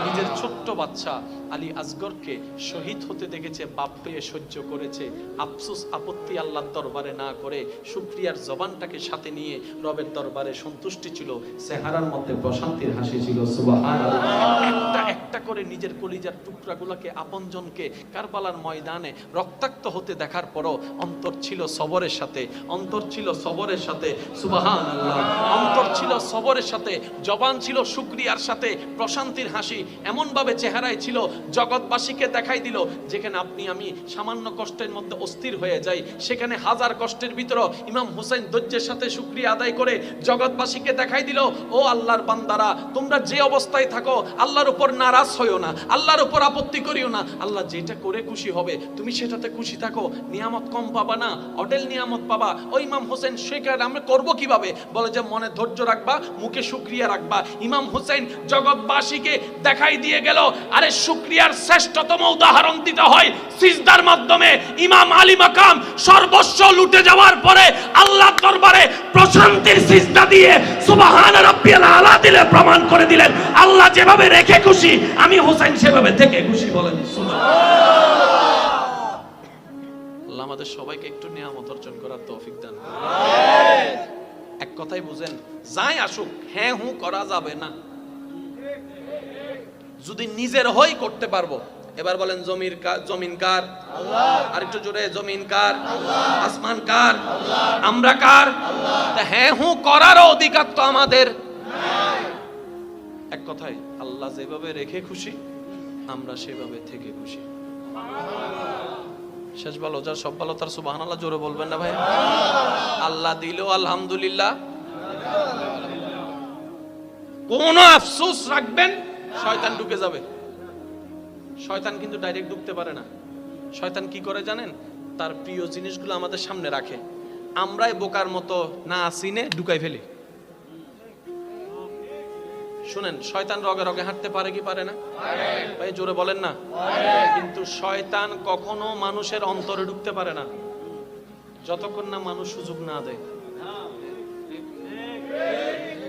নিজের ছোট্ট বাচ্চা আলী আসগরকে শহীদ হতে দেখেছে, বাপ পেয়ে সহ্য করেছে, আফসোস আপত্তি আল্লাহর দরবারে না করে শুকরিয়ার জবানটাকে সাথে নিয়ে রবের দরবারে সন্তুষ্টি ছিল, চেহারার মধ্যে প্রশান্তির হাসি ছিল। সুবহানাল্লাহ। একটা করে নিজের কলিজার টুকরাগুলোকে, আপনজনকে কারবালার ময়দানে রক্তাক্ত হতে দেখার পরও অন্তর ছিল সবরের সাথে, অন্তর ছিল সবরের সাথে। সুবহানাল্লাহ। অন্তর ছিল সবরের সাথে, জবান ছিল শুকরিয়ার সাথে, প্রশান্তির হাসি এমন ভাবে চেহারায় ছিল জগৎবাসীকে দেখাই দিল, যেখানে আপনি আমি সামান্য কষ্টের মধ্যে অস্থির হয়ে যাই, সেখানে হাজার কষ্টের ভিতর ইমাম হুসাইন ধৈর্যের সাথে শুকরিয়া আদায় করে জগৎবাসীকে দেখাই দিল, ও আল্লাহর বান্দারা, তোমরা যে অবস্থায় থাকো আল্লাহর উপর নারাজ হইও না, আল্লাহর উপর আপত্তি করিও না, আল্লাহ যেটা করে খুশি হবে তুমি সেটাতে খুশি থাকো। নিয়ামত কম পাবা না, অটেল নিয়ামত পাবা। ওই ইমাম হোসেন শেখার আমরা করব কিভাবে? বলে যে মনে ধৈর্য রাখবা, মুখে শুকরিয়া রাখবা। ইমাম হোসেন জগৎবাসীকে দেখাই দিয়ে গেল, আরে শুকরিয়ার শ্রেষ্ঠতম উদাহরণ দিতে হয় সিজদার মাধ্যমে। ইমাম আলী মাকাম সর্বস্ব লুটে যাওয়ার পরে আল্লাহর দরবারে প্রশান্তির সিজদা দিয়ে সুবহান রাব্বিয়াল আলা দিলে প্রমাণ করে দিলেন আল্লাহ যেভাবে রেখে খুশি, আমি হোসেন সেভাবে থেকে খুশি। বলেন আল্লাহ আমাদের সবাইকে একটু নিয়ামত অর্জন করার তৌফিক দান করুন। এক কথাই বুঝেন, যাই আসুক হ্যাঁ হু করা যাবে না। যদি নিজের হই করতে পারবো। এবার বলেন জমিন কার? আল্লাহ। আর একটু জোরে, জমিন কার? আল্লাহ। আসমান কার? আল্লাহ। আমরা কার? আল্লাহ। হ্যাঁ হু করার অধিকার তো আমাদের নাই। এক কথাই আল্লাহ যেভাবে রেখে খুশি, আমরা সেভাবে থেকে খুশি। শেষ ভালো যার সব ভালো তার সুবহানাল্লাহ জোরে বলবেন না ভাই? আল্লাহ দিলো আলহামদুলিল্লাহ। কোন আফসোস রাখবেন, শয়তান ঢুকে যাবে। শয়তান কিন্তু ডাইরেক্ট ঢুকতে পারে না। শয়তান কি করে জানেন? তার প্রিয় জিনিসগুলো আমাদের সামনে রাখে, আমরাই বোকার মতো না চিনে ঢুকাই ফেলি। শুনেন, শয়তান রগে রগে হাঁটতে পারে কি পারে না? ভাই জোরে বলেন না। কিন্তু শয়তান কখনো মানুষের অন্তরে ঢুকতে পারে না যতক্ষণ না মানুষ সুযোগ না দেয়।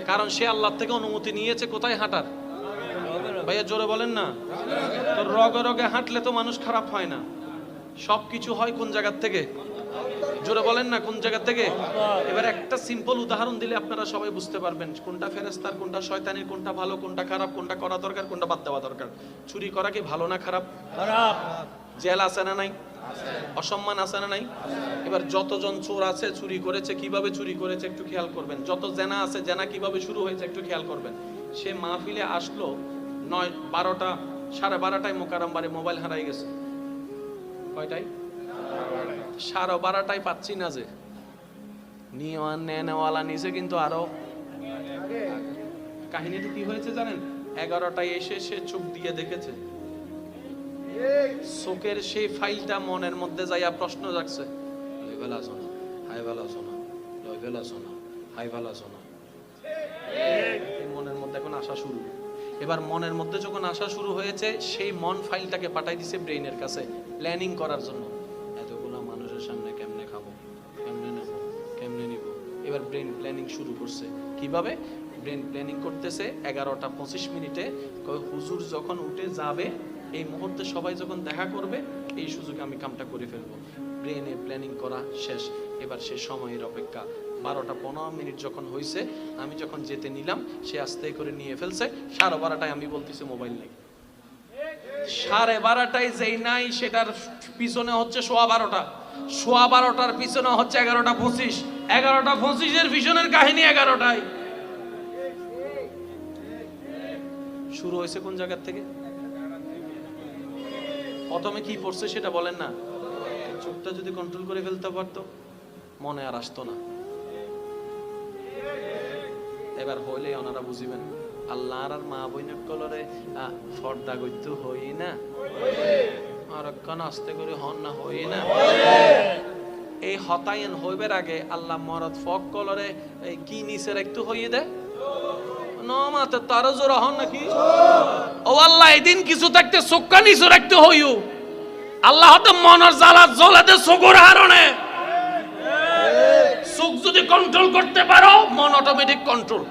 কারণ সে আল্লাহ থেকে অনুমতি নিয়েছে কোথায় হাঁটার। ভাইয়া জোরে বলেন না। তো রগে রগে হাঁটলে তো মানুষ খারাপ হয় না, সবকিছু হয় কোন জায়গা থেকে? জোরে বলেন না, কোন জায়গা থেকে? এবার একটা সিম্পল উদাহরণ দিলে আপনারা সবাই বুঝতে পারবেন কোনটা ফেরেশতার, কোনটা শয়তানের, কোনটা ভালো, কোনটা খারাপ, কোনটা করা দরকার, কোনটা বাদ দেওয়া দরকার। চুরি করা কি ভালো না খারাপ? খারাপ। জেল আছে না নাই? অসম্মান আছে না নাই? এবার যতজন চোর আছে চুরি করেছে, কিভাবে চুরি করেছে একটু খেয়াল করবেন। যত জেনা আছে, জেনা কিভাবে শুরু হয়েছে একটু খেয়াল করবেন। সে মাহফিলে আসলো 9-12টা, 12:30টায় মোকাররম বাড়ি মোবাইল হারাই গেছে। কয়টায়? 12:30টায় পাচ্ছি না যে নেওয়ালা নিচে, কিন্তু আরো কাহিনীটা কি হয়েছে জানেন? 11টায় এসে সে চোখ দিয়ে দেখেছে, চোখের সেই ফাইলটা মনের মধ্যে যাইয়া প্রশ্ন জাগছে, লইবেলা শোনা, হাইবেলা শোনা, লইবেলা শোনা, হাইবেলা শোনা। এই মনের মধ্যে এখন আসা শুরু। এবার মনের মধ্যে যখন আসা শুরু হয়েছে, সেই মন ফাইলটাকে পাঠাই দিছে ব্রেইনের কাছে প্ল্যানিং করার জন্য। এতগুলো মানুষের সামনে কেমনে খাবো, কেমনে নেব, কেমনে নিব। এবার ব্রেইন প্ল্যানিং শুরু করছে। কিভাবে ব্রেইন প্ল্যানিং করতেছে? 11:25 হুজুর যখন উঠে যাবে, এই মুহূর্তে সবাই যখন দেখা করবে, এই সুযোগে আমি কামটা করে ফেলবো। ব্রেইনে প্ল্যানিং করা শেষ। এবার সে সময়ের অপেক্ষা। 12:15 যখন হয়েছে, আমি যখন যেতে নিলাম, সে আস্তে করে নিয়ে ফেলছে। 12:30টায় আমি বলতেছি মোবাইল নেই। 12:30টায় যেই নাই, সেটার পিছনে হচ্ছে 12:15। 12:15টার পিছনে হচ্ছে 11:25। 11:25-এর পিছনের কাহিনী 11টায় শুরু হয়েছে। কোন জায়গা থেকে? প্রথমে কি পড়ছে সেটা বলেন না। চোখটা যদি কন্ট্রোল করে ফেলতে পারতো, মনে আর আসতো না। এবার হইলে ওনারা বুঝিবেন, আল্লাহর আর মা বইনের কলরে ফর্দা করতে হই না, আর একখান আস্তে করে হন না হই না। এই হতায়ন হইবার আগে আল্লাহ মরদ ফক কলরে কি নিচে রাখতে হইয়ে দেয় নমাতে তারও জোড়া হন নাকি? ও আল্লাহ, এদিন কিছু থাকতে চোখটা নিচে রাখতে হইও। আল্লাহ তো মনের জ্বালা জ্বলাতে চোখের হারণে। চোখ যদি কন্ট্রোল করতে পারো, মন অটোমেটিক কন্ট্রোল।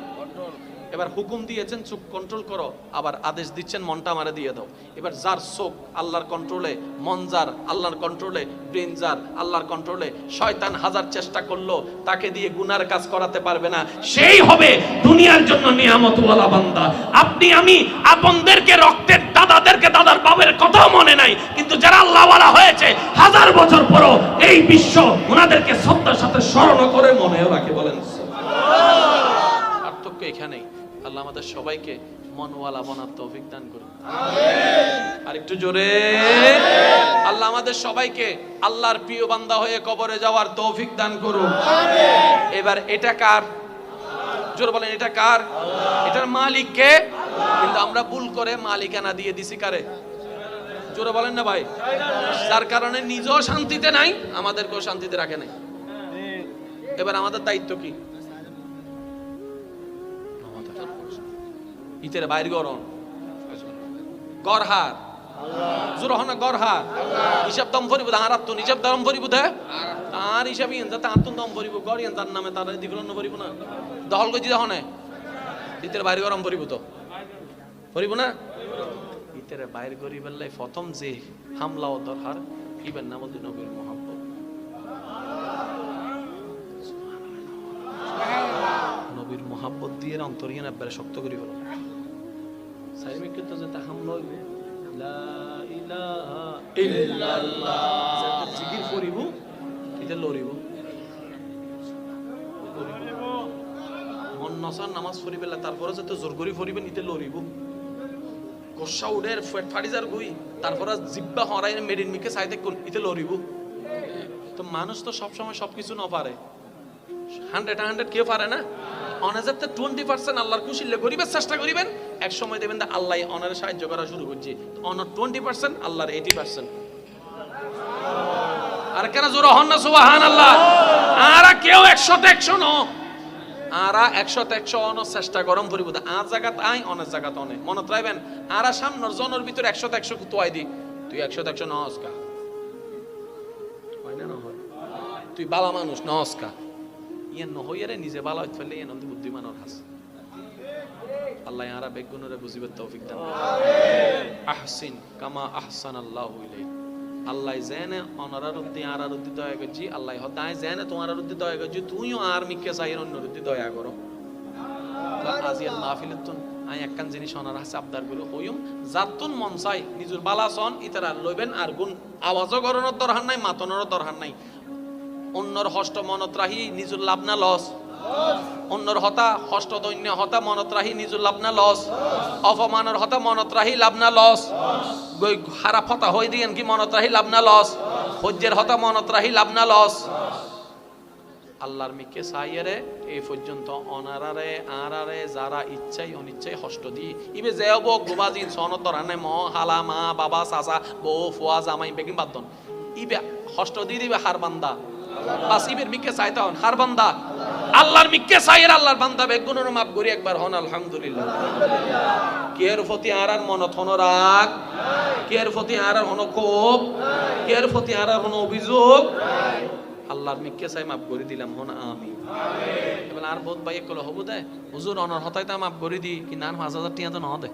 এবার হুকুম দিয়েছেন চোখ কন্ট্রোল করো, আবার আদেশ দিচ্ছেন মনটা আমারে দিয়ে দাও। এবার যার চোখ আল্লাহর কন্ট্রোলে, মন যার আল্লাহর কন্ট্রোলে, ব্রেন যার আল্লাহর কন্ট্রোলে, শয়তান হাজার চেষ্টা করলো তাকে দিয়ে গুনার কাজ করাতে পারবে না। সেই হবে দুনিয়ার জন্য নিয়ামতওয়ালা বান্দা। আপনি আমি আপনদেরকে, রক্তের দাদাদেরকে, দাদার বাবার কথাও মনে নাই, কিন্তু যারা আল্লাহওয়ালা হয়েছে 1000 বছর পরও এই বিশ্ব ওনাদেরকে শ্রদ্ধার সাথে স্মরণ করে মনেও রাখে। বলেন পার্থক্য এখানেই। আল্লাহ আমাদের সবাইকে মনওয়ালা বানার তৌফিক দান করুন। আমিন। আর একটু জোরে আমিন। আল্লাহ আমাদের সবাইকে আল্লাহর প্রিয় বান্দা হয়ে কবরে যাওয়ার তৌফিক দান করুন। আমিন। এবার এটা কার? জোরে বলেন, এটা কার? আল্লাহ। এটার মালিক কে? আল্লাহ। কিন্তু আমরা ভুল করে মালিকানা দিয়ে দিছি কারে? জোরে বলেন না ভাই, যার কারণে নিজেও শান্তিতে নাই, আমাদেরকেও শান্তিতে রাখে নাই। এবার আমাদের দায়িত্ব কি? ইতের বাইর গরম গড়হার জোরহনা গড়হার হিসাব দম ভরিব আর তো হিসাব দম ভরিব দে আর হিসাব ইন যা তার দম ভরিব গড়িয়ান তার নামে তার দিগুলো ভরিব না দহল গজি দহনে ইতের বাইর গরম ভরিব তো ভরিব না। ইতের বাইর গরিবেল্লাই প্রথম যে হামলা ও দরকার ইবেন নাম বলতে নবীর মুহাব্বত, নবীর মুহাব্বত দিয়ে অন্তরিয়ান একবারে শক্ত করি ফেলো। সাইমিকে তো যেটা হামলা হইবে লা ইলাহা ইল্লাল্লাহ যেটা জিকির করিব এটা লরিব মন নসার নামাজ পড়িবেলা তারপরে যত জোর করি পড়িবেন ইতে লরিব গোসা উডের ফেট ফাড়ি যার গুই তারপরে জিব্বা হরাই মেডিন মিকে চাইতে কোন ইতে লরিব। তো মানুষ তো সব সময় সবকিছু না পারে, 100 কেউ পারে না। অনাজাতে 20% আল্লাহর খুশিলে করিবার চেষ্টা করিবেন, এক সময় দেখবেন যে আল্লাহ অনারে সাহায্য করা শুরু করছে। অনার 20% আল্লাহর 80%। আর কেন জোরে হন না সুবহানাল্লাহ। আরা কেউ 100 ন আরা 100 অনার চেষ্টা গরম করিব আর জায়গাত আই অনেক জায়গাত অনেক মনত রাখবেন। আরা সামনের জনের ভিতর 100 কুতুয়াই দি তুই 100 নস্কা হয় না না হয় তুই বালা মানুষ নস্কা ইয়ে নহইরে নিজে বালা হইতে ফেললে ইয়ে নন্দী বুদ্ধিমানের হাস। আল্লাহ আরা বেগুনরে বুঝিবার তৌফিক দান। আহসিন কামা আহসানাল্লাহু ইলাইক। আল্লাহ জানে অনারার উদ্দি আরার উদ্দি দয়া করছি, আল্লাহ হদায় জানে তোমার উদ্দি দয়া করছি, তুইও আর মিকে চাইর অন্য উদ্দি দয়া করো। আজিয়াল মাহফিলাতুন আই একখান জিনিস অনার হাসে আবদার গুলো হইম জাতুন মন চাই নিজের বালাসন ইতারা লইবেন আর গুণ আওয়াজও গরনের দরকার নাই মাতনের দরকার নাই। অন্যর হষ্ট মনত রাহি নিজুর লাভ না লস, অন্যর হতা হষ্ট দৈন্য হতা মনত রাহি নিজুর লাভ না লস, অপমানের হতা মনত রাহি লাভ না লস, খারাপ হতা হই দিয়েন কি মনত রাহি লাভ না লস, সহ্যের হতা মনত রাহি লাভ না লস। আল্লাহর মিকে সাইয়ারে এই পর্যন্ত অনারারে আরারে যারা ইচ্ছাই অনিচ্ছাই হষ্ট দি ইবে যেব গোবাজি সনত দরানে ম হালা মা বাবা চাচা বউ ফুয়া জামাই বেগিন বাদন ইবে হষ্ট দি দিবে হার বান্দা বাস ইবের মিকে চাইতে হন হার বান্দা আল্লাহর মিকে চাইয়ের আল্লাহর বান্দা বেগুনের মাপ করি একবার হন আলহামদুলিল্লাহ। কের প্রতি আরার মনত হন রাগ, কের প্রতি আরার হন ক্ষোভ, কের প্রতি আরার হন অভিযোগ, আল্লাহর মিকে চাই মাপ করে দিলাম হন আমি। এবার আর বহুত ভাই কল হবো দে হুজুর অনর হতাই তা মাপ করে দি কি নান 5000 টিয়া তো ন দে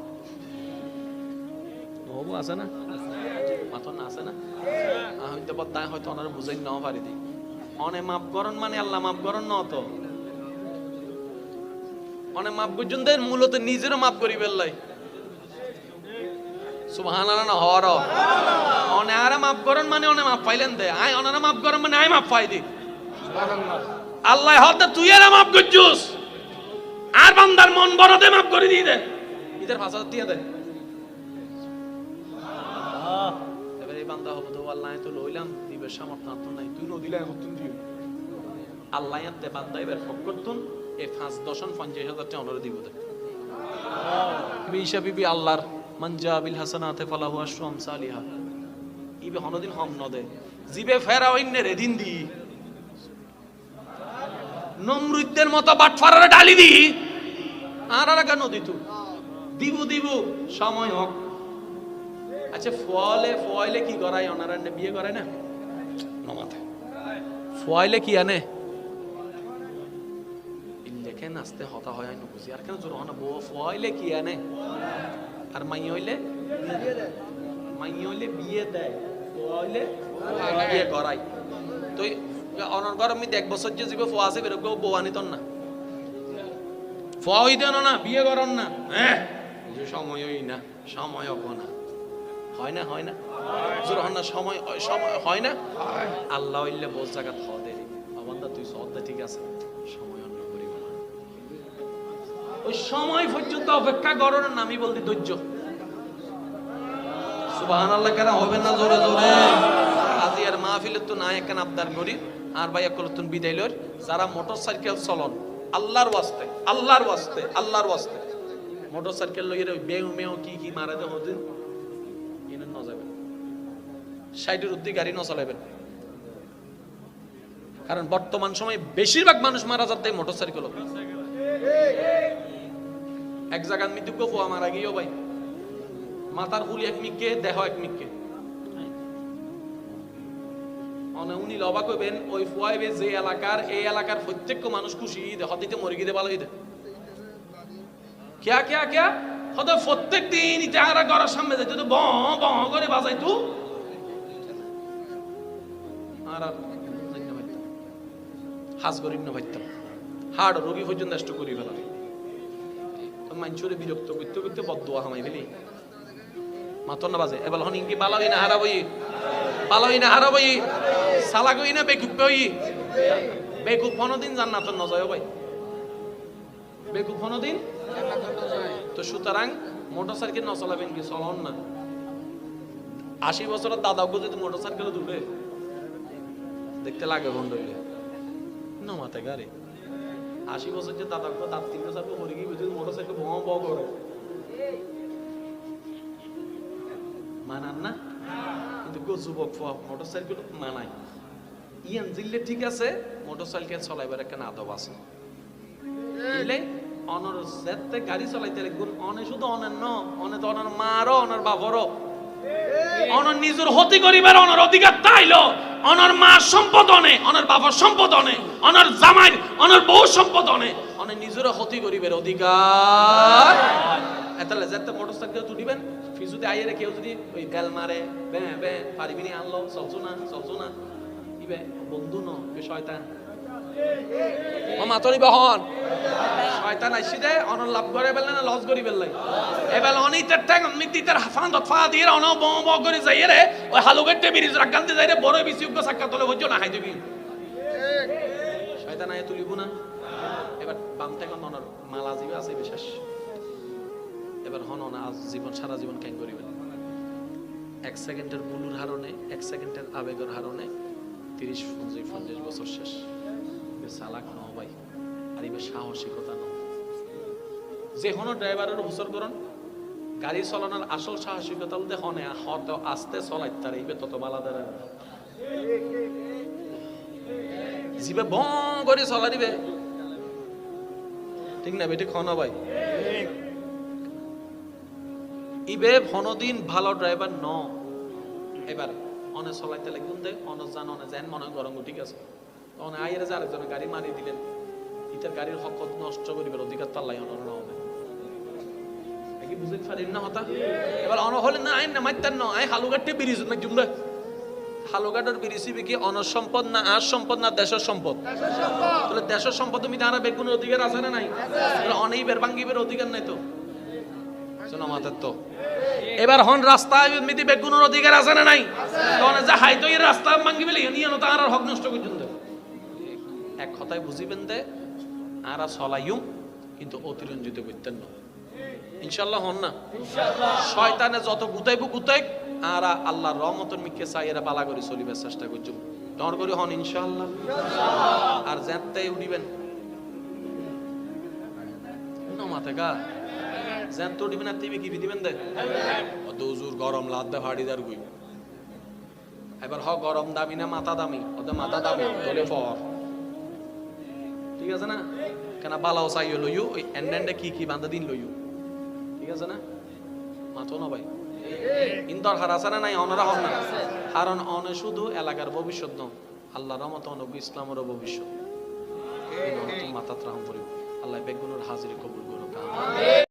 হবো আছে না মাথন না আছে না আমি তো বদায় হয়তো অনার বুঝাই নাও পারি দি অনে মাপ করন মানে আল্লাহ মাপ করন ন তো অনে মাপ করছেন দেন মূলত নিজেরও মাপ করি বেল্লাই সুবহানাল্লাহ না হওয়ার অনে আরে মাপ করন মানে অনে মাপ পাইলেন দে আই অনারা মাপ করন মানে আই মাপ পাই দি আল্লাহ হতে তুই এরা মাপ করছুস আর বান্দার মন বড় দে মাপ করে দিয়ে দে ইদের 5000 দিয়ে দে এবারে এই বান্দা হবে তো আল্লাহ তো লইলাম দিবে সামর্থ্য তো নাই তুই নদিলা এখন তুই দিও আল্লাহ এতে বান্দা এবার ফক করতুন এই 5-10-50,000 টাকা অনরে দিব দে ইবে হিসাবি আল্লাহর মানজা বিল হাসানাতে ফালাহু আশরু আমসালিহা ইবে হনদিন হম নদে জিবে ফেরাউইন রে দিন দি নমরুদদের মতো বাটফারারে ডালি দি আর আলাদা নদী তু দিব সময় হোক। আচ্ছা ফলে কি করায় ওনারা বিয়ে করে না নমাতে ফলে কি আনে দেখেন আস্তে হতা হয় না বুঝি আর কেন জোর হনা বউ ফলে কি আনে আর মাই হইলে বিয়ে দেয় ফলে বিয়ে করাই তো অনর গরম 1 বছর যে জীব ফোয়া আছে বেরো বউ আনিতন না ফোয়া হইতেন না বিয়ে করন না হ্যাঁ সময়ই না সময় না হয় না জোর না সময় হয় না আল্লাহ হইলে বোঝ জায়গা থ দেরি বাবান্দা তুই সদ্দা ঠিক আছে সময় অন্য করিব না ওই সময় পর্যন্ত অপেক্ষা করার নামই বলতে ধৈর্য। সুবহানাল্লাহ কেন হবে না জোরে জোরে আজি আর মাহফিলে তো না একখান আবদার করি আর ভাই একলতুন বিদায় লর যারা মোটরসাইকেল চলন আল্লাহর ওয়াস্তে মোটরসাইকেল লইরে বেউ মেউ কি মারা দে হদিন ইন ন যাবে 60-এর ঊর্ধ্বে গাড়ি না চালাবেন, কারণ বর্তমান সময়ে বেশিরভাগ মানুষ মারা যাচ্ছে মোটরসাইকেল। এক জায়গার মৃত্যু গো আমার আগেও ভাই মাথার হুলি এক মিককে দেহ এক মিককে উনি অবাক হইবেন ওই ফুয়াইবে যে এলাকার এই এলাকার প্রত্যেক মানুষ খুশি হতে মরে গিয়ে ভালো হইতে ক্যা হতে প্রত্যেক দিন ইটারা ঘরের সামনে যাইতো তো ব করে বাজাইতো আর হাজ গরিব না ভাইতাম হাড় রোগী পর্যন্ত নষ্ট করি ফেলা মানুষের বিরক্ত করতে করতে বদুয়া হামাই ফেলি মাতন না বাজে এবার হন ইনকি পালাবি না হারাবই সালা গই না বেকুব হই বেকুব কোনদিন জান্নাতের ন যায় ভাই বেকুব কোনদিন তো সুতরাং মোটরসাইকেল ন চালাবেন কি চলন না 80 বছরের দাদাকে যদি মোটরসাইকেল দুলে দেখতে লাগে বন্ধ হইলে না মাথা গাড়ি 80 বছর যে দাদাকে তার 3 বছর মরে গিয়ে যদি মোটরসাইকেল ব করে মানান না, কিন্তু যুবক মোটরসাইকেল মানায় ইয়ান জিল্লে ঠিক আছে, মোটরসাইকেল চলাইবার একটা আদব আছে বুঝলে অনর যেতে গাড়ি চলাইতে গুণ অনে শুধু অনেন ন অনে তো অনর মারও অনর বাপরও অনর নিজের হতি করিবার অনর অধিকার তাইলো অনর মা সম্পদ অনে অনর বাবার সম্পদ অনে অনর জামাই অনর বউ সম্পদ অনে অনে নিজের হতি করিবার অধিকার এতলে যেতে মোটরসাইকেল তুলিবেন ফিজুতে আইরে কেউ যদি ওই বেল মারে বে বে পারিবি নি আনলো চলছো না ইবে বন্ধু ন বে শয়তান ও মাতনি বহন শয়তান আইছি দে অন লাভ করে বেলনা না লস করি বেললাই এবেল অনিতের ট্যাং মিতিতের ফান্দ ফা দিয়ে অন ব ব করে যাই রে ওই হালুগেটে বিরিজ রাগান্তে যাই রে বড় বিসিউগ সাক্কা তলে হইছো না হাই দিবি শয়তান আয় তুলিব না এবার বাম থেকে অনর মালা জিবে আছে বিশেষ এবার হন না আজ জীবন সারা জীবন কেন করিবেন 1 সেকেন্ডের বুলুর হারণে 1 সেকেন্ডের আবেগের হারণে 30-40 বছর শেষ চালাক ন ভাই আর এবার সাহসিকতা ন যে হনো ড্রাইভারের হুসর করন গাড়ি চালানোর আসল সাহসিকতা বলতে হনে হত আস্তে চলাই তার এইবে তত বালাদার জিবে বং করে চলা দিবে ঠিক না বেটি খন ভাই ইবে হনদিন ভালো ড্রাইভার ন এবার অনে চলাইতে লাগুন দে অনে জান অনে যেন মনে গরম ঠিক আছে তখন আইরে যে আরেকজনের গাড়ি মারি দিলেন ইতার গাড়ির হক নষ্ট করিবার অধিকার তাল্লাই অনর না হবে কি বুঝতে পারেন না হতা এবার অন হলে না আইন না মাইতার না আই হালুগাটে বিরিজ না জুমরা হালুগাটের বিরিসি বিকি অনর সম্পদ না আর সম্পদ না দেশের সম্পদ তাহলে দেশের সম্পদ তুমি তারা বেগুনের অধিকার আছে না নাই তাহলে অনেইবের ভাঙ্গিবের অধিকার নাই তো শোনো মাথার তো এবার হন রাস্তায় মিতি বেগুনের অধিকার আছে না নাই তখন যা হাইতো এই রাস্তা ভাঙ্গি বেলে নিয়ে না তার হক নষ্ট পর্যন্ত এক কথায় বুঝিবেন দে আরা চলাইম কিন্তু অতিরঞ্জিত করতেন না ইনশাআল্লাহ হন না ইনশাআল্লাহ শয়তানে যত গুতাইক আরা আল্লাহর রহমতের মিকে চাই এরা বালা করে চলিবার চেষ্টা করছুম দর করে হন ইনশাআল্লাহ আর যেতে উঠিবেন না মাথা গা যেন তো উঠিবেন আর টিভি কি দিবেন দে অত হুজুর গরম লাদ্দা ফাড়িদার গুই এবার হ গরম দামি না মাথা দামি ওদের মাথা দামি তোলে ফর ঠিক আছে না কেন বালাও চাইও লইও ওই এন্ডেন্ডে কি বান্ধা দিন লইও ঠিক আছে না মাথো না ভাই ইন্দর হারাসানা নাই অনরা হন না কারণ অনে শুধু এলাকার ভবিষ্যৎ ন আল্লাহর রহমত নবী ইসলামের ভবিষ্যৎ এই নতুন মাথা ত্রাণ করিব আল্লাহ বেগুনের হাজিরি কবুল করুক আমিন।